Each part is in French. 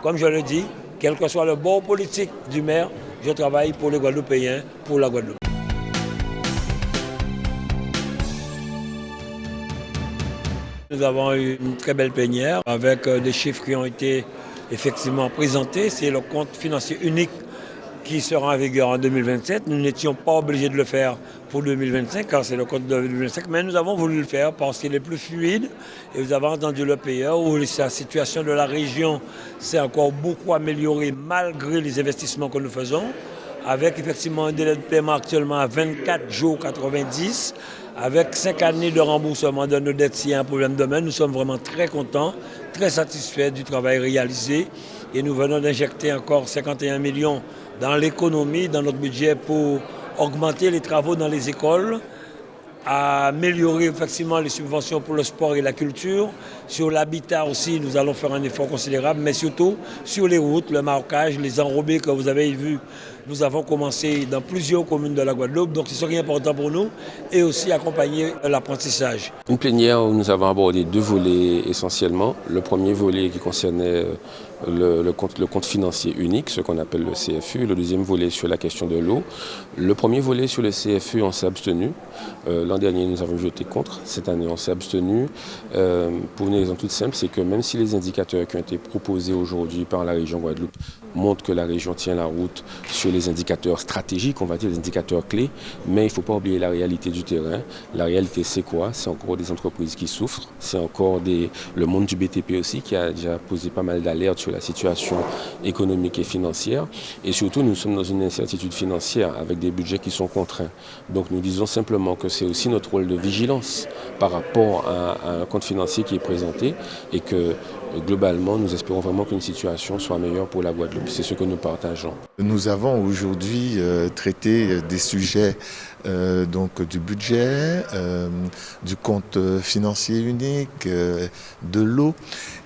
comme je le dis, quel que soit le bord politique du maire, je travaille pour les Guadeloupéens, pour la Guadeloupe. Nous avons eu une très belle plénière avec des chiffres qui ont été effectivement présentés. C'est le compte financier unique qui sera en vigueur en 2027. Nous n'étions pas obligés de le faire pour 2025 car c'est le compte de 2025, mais nous avons voulu le faire parce qu'il est plus fluide. Et vous avez entendu le payeur où la situation de la région s'est encore beaucoup améliorée malgré les investissements que nous faisons, avec effectivement un délai de paiement actuellement à 24 jours 90, avec 5 années de remboursement de nos dettes s'il y a un problème demain. Nous sommes vraiment très contents, très satisfaits du travail réalisé et nous venons d'injecter encore 51 millions dans l'économie, dans notre budget pour augmenter les travaux dans les écoles, à améliorer effectivement les subventions pour le sport et la culture. Sur l'habitat aussi, nous allons faire un effort considérable, mais surtout sur les routes, le marquage, les enrobés que vous avez vus. Nous avons commencé dans plusieurs communes de la Guadeloupe, donc c'est ce qui est important pour nous, et aussi accompagner l'apprentissage. Une plénière où nous avons abordé deux volets essentiellement. Le premier volet qui concernait le compte financier unique, ce qu'on appelle le CFU. Le deuxième volet sur la question de l'eau. Le premier volet sur le CFU, on s'est abstenu. L'an dernier, nous avons voté contre. Cette année, on s'est abstenu. Pour une raison toute simple, c'est que même si les indicateurs qui ont été proposés aujourd'hui par la région Guadeloupe montrent que la région tient la route sur les indicateurs stratégiques, on va dire les indicateurs clés, mais il ne faut pas oublier la réalité du terrain. La réalité, c'est quoi? C'est encore des entreprises qui souffrent, c'est encore le monde du BTP aussi qui a déjà posé pas mal d'alertes sur la situation économique et financière. Et surtout, nous sommes dans une incertitude financière avec des budgets qui sont contraints. Donc nous disons simplement que c'est aussi notre rôle de vigilance par rapport à un compte financier qui est présenté et que globalement, nous espérons vraiment qu'une situation soit meilleure pour la Guadeloupe. C'est ce que nous partageons. Nous avons aujourd'hui traité des sujets donc du budget, du compte financier unique, de l'eau.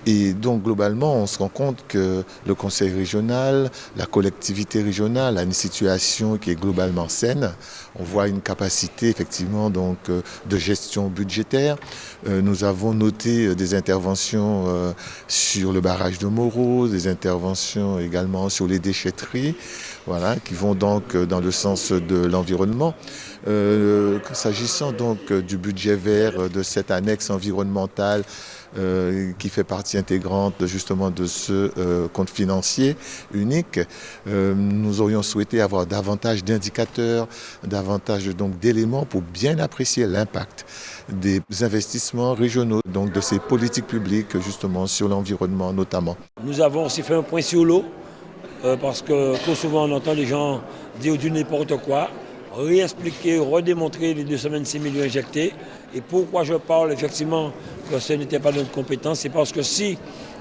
Et donc globalement, on se rend compte que le conseil régional, la collectivité régionale a une situation qui est globalement saine. On voit une capacité effectivement donc de gestion budgétaire. Nous avons noté des interventions sur le barrage de Moreau, des interventions également sur les déchetteries, voilà, qui vont donc dans le sens de l'environnement. S'agissant donc du budget vert de cette annexe environnementale qui fait partie intégrante justement de ce compte financier unique, nous aurions souhaité avoir davantage d'indicateurs, davantage donc d'éléments pour bien apprécier l'impact des investissements régionaux, donc de ces politiques publiques justement sur l'environnement notamment. Nous avons aussi fait un point sur l'eau, parce que trop souvent on entend les gens dire du n'importe quoi, réexpliquer, redémontrer les 226 millions injectés. Et pourquoi je parle effectivement que ce n'était pas notre compétence, c'est parce que si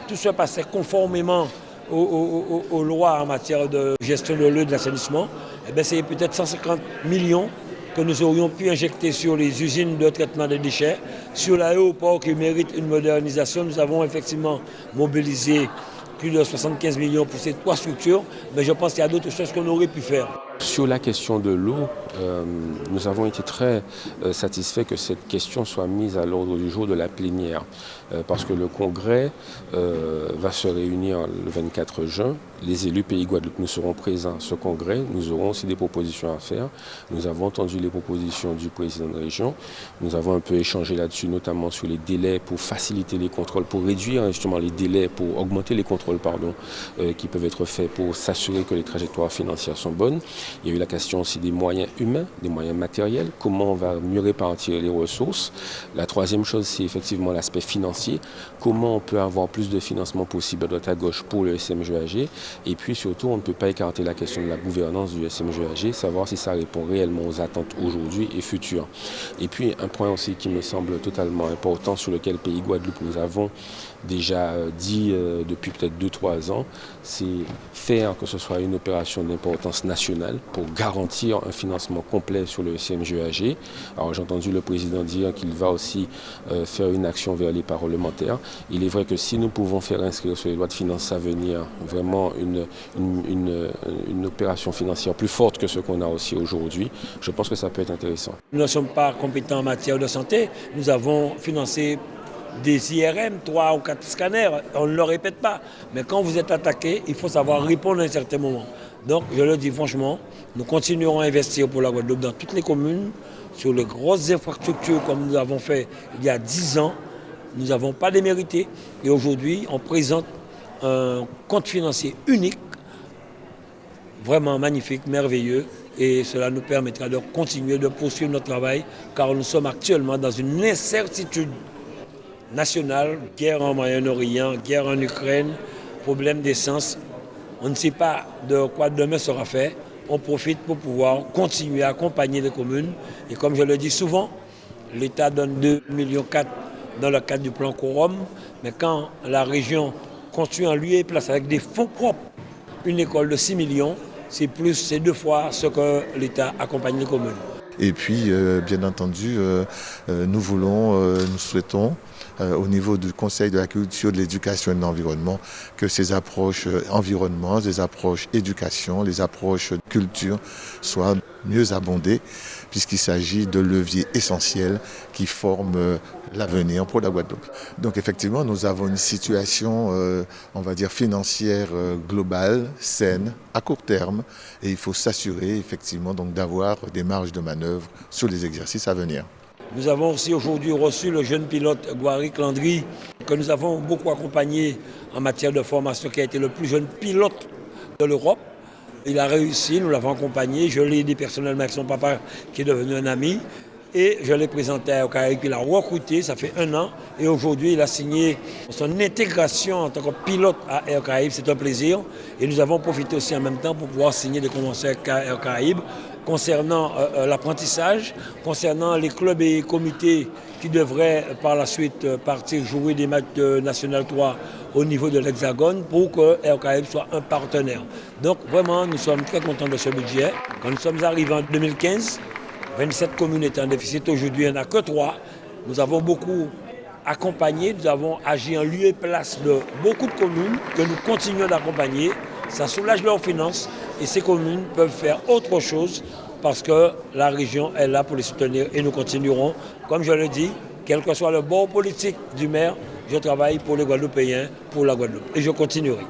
tout se passait conformément aux lois en matière de gestion de l'eau et de l'assainissement, eh c'est peut-être 150 millions que nous aurions pu injecter sur les usines de traitement des déchets, sur l'aéroport qui mérite une modernisation. Nous avons effectivement mobilisé plus de 75 millions pour ces trois structures, mais je pense qu'il y a d'autres choses qu'on aurait pu faire. Sur la question de l'eau, nous avons été très satisfaits que cette question soit mise à l'ordre du jour de la plénière, parce que le Congrès va se réunir le 24 juin. Les élus Pays Guadeloupe, nous serons présents à ce Congrès. Nous aurons aussi des propositions à faire. Nous avons entendu les propositions du président de région. Nous avons un peu échangé là-dessus, notamment sur les délais pour faciliter les contrôles, pour réduire justement les délais, pour augmenter les contrôles qui peuvent être faits pour s'assurer que les trajectoires financières sont bonnes. Il y a eu la question aussi des moyens humains, des moyens matériels, comment on va mieux répartir les ressources. La troisième chose, c'est effectivement l'aspect financier, comment on peut avoir plus de financement possible à droite à gauche pour le SMGAG. Et puis surtout, on ne peut pas écarter la question de la gouvernance du SMGAG, savoir si ça répond réellement aux attentes aujourd'hui et futures. Et puis un point aussi qui me semble totalement important, sur lequel Pays Guadeloupe nous avons déjà dit depuis peut-être 2-3 ans, c'est faire que ce soit une opération d'importance nationale pour garantir un financement complet sur le SMGAG. Alors j'ai entendu le président dire qu'il va aussi faire une action vers les parlementaires. Il est vrai que si nous pouvons faire inscrire sur les lois de finances à venir vraiment une opération financière plus forte que ce qu'on a aussi aujourd'hui, je pense que ça peut être intéressant. Nous ne sommes pas compétents en matière de santé. Nous avons financé des IRM, 3 ou 4 scanners, on ne le répète pas. Mais quand vous êtes attaqué, il faut savoir répondre à un certain moment. Donc je le dis franchement, nous continuerons à investir pour la Guadeloupe dans toutes les communes, sur les grosses infrastructures comme nous avons fait il y a 10 ans. Nous n'avons pas démérité et aujourd'hui on présente un compte financier unique, vraiment magnifique, merveilleux, et cela nous permettra de continuer de poursuivre notre travail car nous sommes actuellement dans une incertitude nationale, guerre en Moyen-Orient, guerre en Ukraine, problème d'essence. On ne sait pas de quoi demain sera fait. On profite pour pouvoir continuer à accompagner les communes. Et comme je le dis souvent, l'État donne 2,4 millions dans le cadre du plan Quorum. Mais quand la région construit en lieu et place avec des fonds propres une école de 6 millions, c'est 2 fois ce que l'État accompagne les communes. Et puis, bien entendu, nous souhaitons, au niveau du Conseil de la culture, de l'éducation et de l'environnement, que ces approches environnement, les approches éducation, les approches culture soient mieux abondées, puisqu'il s'agit de leviers essentiels qui forment l'avenir pour la Guadeloupe. Donc effectivement, nous avons une situation, on va dire, financière globale, saine, à court terme, et il faut s'assurer effectivement donc d'avoir des marges de manœuvre sur les exercices à venir. Nous avons aussi aujourd'hui reçu le jeune pilote Gouaric Landry, que nous avons beaucoup accompagné en matière de formation, qui a été le plus jeune pilote de l'Europe. Il a réussi, nous l'avons accompagné, je l'ai aidé personnellement avec son papa qui est devenu un ami. Et je l'ai présenté à Air Caraïbes, il a recruté, ça fait 1 an. Et aujourd'hui, il a signé son intégration en tant que pilote à Air Caraïbes, c'est un plaisir. Et nous avons profité aussi en même temps pour pouvoir signer des conventions avec Air Caraïbes concernant l'apprentissage, concernant les clubs et comités qui devraient par la suite partir jouer des matchs de National 3 au niveau de l'Hexagone pour que Air Caraïbes soit un partenaire. Donc vraiment, nous sommes très contents de ce budget. Quand nous sommes arrivés en 2015, 27 communes étaient en déficit, aujourd'hui il n'y en a que 3. Nous avons beaucoup accompagné, nous avons agi en lieu et place de beaucoup de communes que nous continuons d'accompagner. Ça soulage leurs finances et ces communes peuvent faire autre chose parce que la région est là pour les soutenir et nous continuerons. Comme je le dis, quel que soit le bord politique du maire, je travaille pour les Guadeloupéens, pour la Guadeloupe et je continuerai.